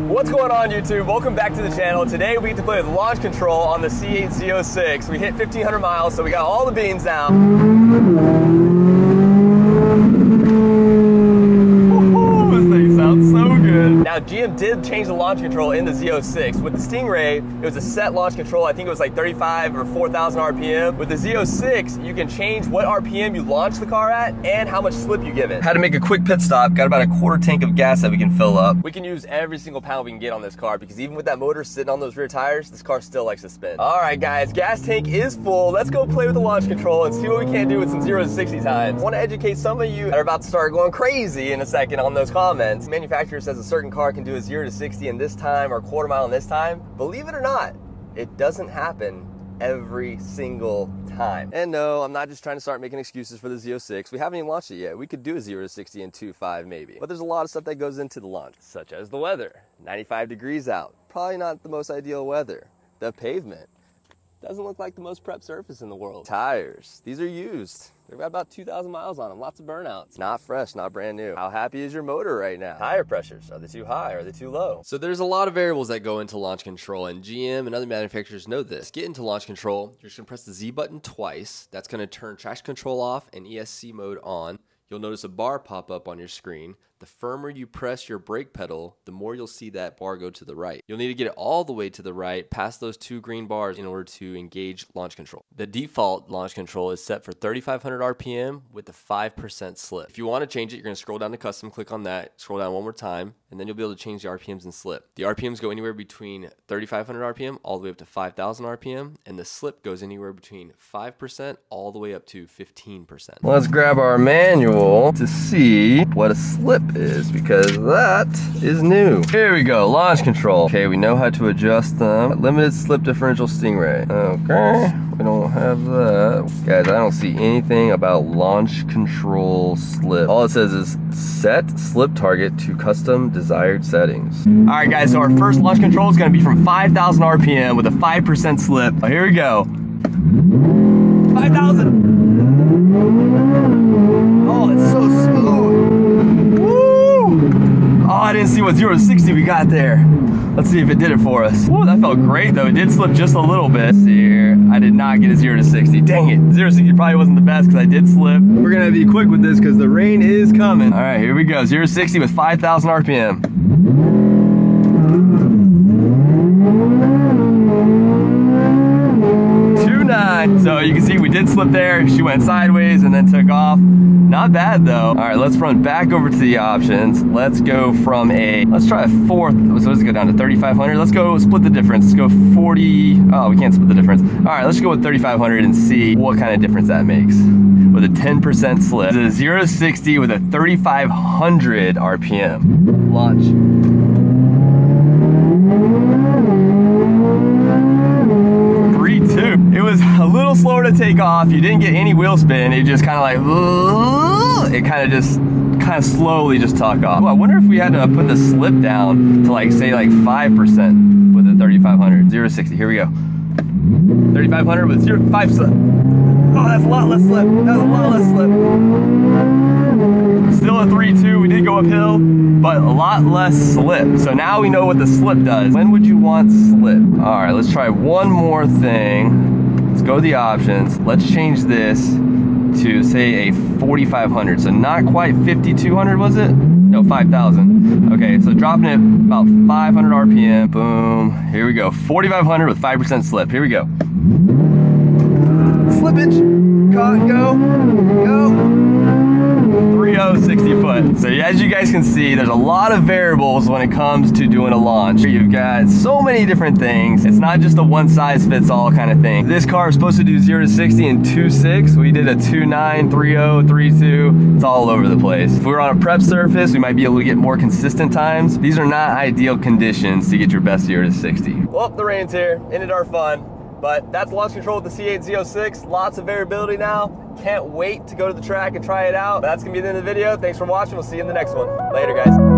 What's going on, YouTube? Welcome back to the channel. Today we get to play with launch control on the Z06. We hit 1,500 miles, so we got all the beans now. This thing sounds so good. Now, GM did change the launch control in the Z06. With the Stingray, it was a set launch control. I think it was like 35 or 4,000 RPM. With the Z06, you can change what RPM you launch the car at and how much slip you give it. Had to make a quick pit stop. Got about a quarter tank of gas that we can fill up. We can use every single pound we can get on this car because even with that motor sitting on those rear tires, this car still likes to spin. All right, guys, gas tank is full. Let's go play with the launch control and see what we can do with some 0 to 60 times. I want to educate some of you that are about to start going crazy in a second on those comments. Manufacturer says a certain car can do a 0 to 60 in this time or a quarter mile in this time. Believe it or not, it doesn't happen every single time. And no, I'm not just trying to start making excuses for the Z06. We haven't even launched it yet. We could do a 0 to 60 in 2.5 maybe. But there's a lot of stuff that goes into the launch, such as the weather. 95 degrees out. Probably not the most ideal weather. The pavement. Doesn't look like the most prepped surface in the world. Tires. These are used. They've got about 2,000 miles on them. Lots of burnouts. Not fresh, not brand new. How happy is your motor right now? Tire pressures. Are they too high? Are they too low? So there's a lot of variables that go into launch control, and GM and other manufacturers know this. Get into launch control. You're just going to press the Z button twice. That's going to turn traction control off and ESC mode on. You'll notice a bar pop up on your screen. The firmer you press your brake pedal, the more you'll see that bar go to the right. You'll need to get it all the way to the right, past those two green bars in order to engage launch control. The default launch control is set for 3,500 RPM with a 5% slip. If you want to change it, you're going to scroll down to custom, click on that, scroll down one more time, and then you'll be able to change the RPMs and slip. The RPMs go anywhere between 3,500 RPM all the way up to 5,000 RPM, and the slip goes anywhere between 5% all the way up to 15%. Let's grab our manual to see what a slip is, because that is new. Here we go, launch control. Okay, we know how to adjust them. Limited slip differential Stingray. Okay, we don't have that. Guys, I don't see anything about launch control slip. All it says is set slip target to custom desired settings. All right, guys, so our first launch control is gonna be from 5,000 RPM with a 5% slip. Oh, here we go. 5,000. Oh, it's so smooth. Woo! Oh, I didn't see what 0 to 60 we got there. Let's see if it did it for us. Whoa, that felt great though. It did slip just a little bit. Let's see here. I did not get a 0 to 60. Dang it. 0 to 60 probably wasn't the best because I did slip. We're gonna be quick with this because the rain is coming. All right, here we go. 0 to 60 with 5,000 RPM. 2.9. So you can see we did slip there. She went sideways and then took off. Not bad though. All right, let's run back over to the options. Let's go from let's try a fourth. So let's go down to 3,500. Let's go split the difference. Let's go 40. Oh, we can't split the difference. All right, let's go with 3,500 and see what kind of difference that makes. With a 10% slip. It's a 0 to 60 with a 3,500 RPM. Launch. It was a little slower to take off. You didn't get any wheel spin. It just kind of like, it kind of slowly just took off. Ooh, I wonder if we had to put the slip down to like, say like 5% with a 3,500. 0 to 60, here we go. 3,500 with 5 slip. Oh, that's a lot less slip. That's a lot less slip. Still a 3.2, we did go uphill, but a lot less slip. So now we know what the slip does. When would you want slip? All right, let's try one more thing. Let's go to the options. Let's change this to say a 4,500. So not quite 5,200, was it? No, 5,000. Okay, so dropping it about 500 RPM. Boom, here we go. 4,500 with 5% slip, here we go. Slippage, caught, go, go. 3.0, 60 foot. So as you guys can see, there's a lot of variables when it comes to doing a launch. You've got so many different things. It's not just a one size fits all kind of thing. This car is supposed to do 0 to 60 in 2.6. We did a 2.9, 3.0, 3.2. It's all over the place. If we were on a prep surface, we might be able to get more consistent times. These are not ideal conditions to get your best 0 to 60. Well, the rain's here. Ended our fun. But that's launch control with the Z06. Lots of variability now. Can't wait to go to the track and try it out. But that's gonna be the end of the video. Thanks for watching. We'll see you in the next one. Later, guys.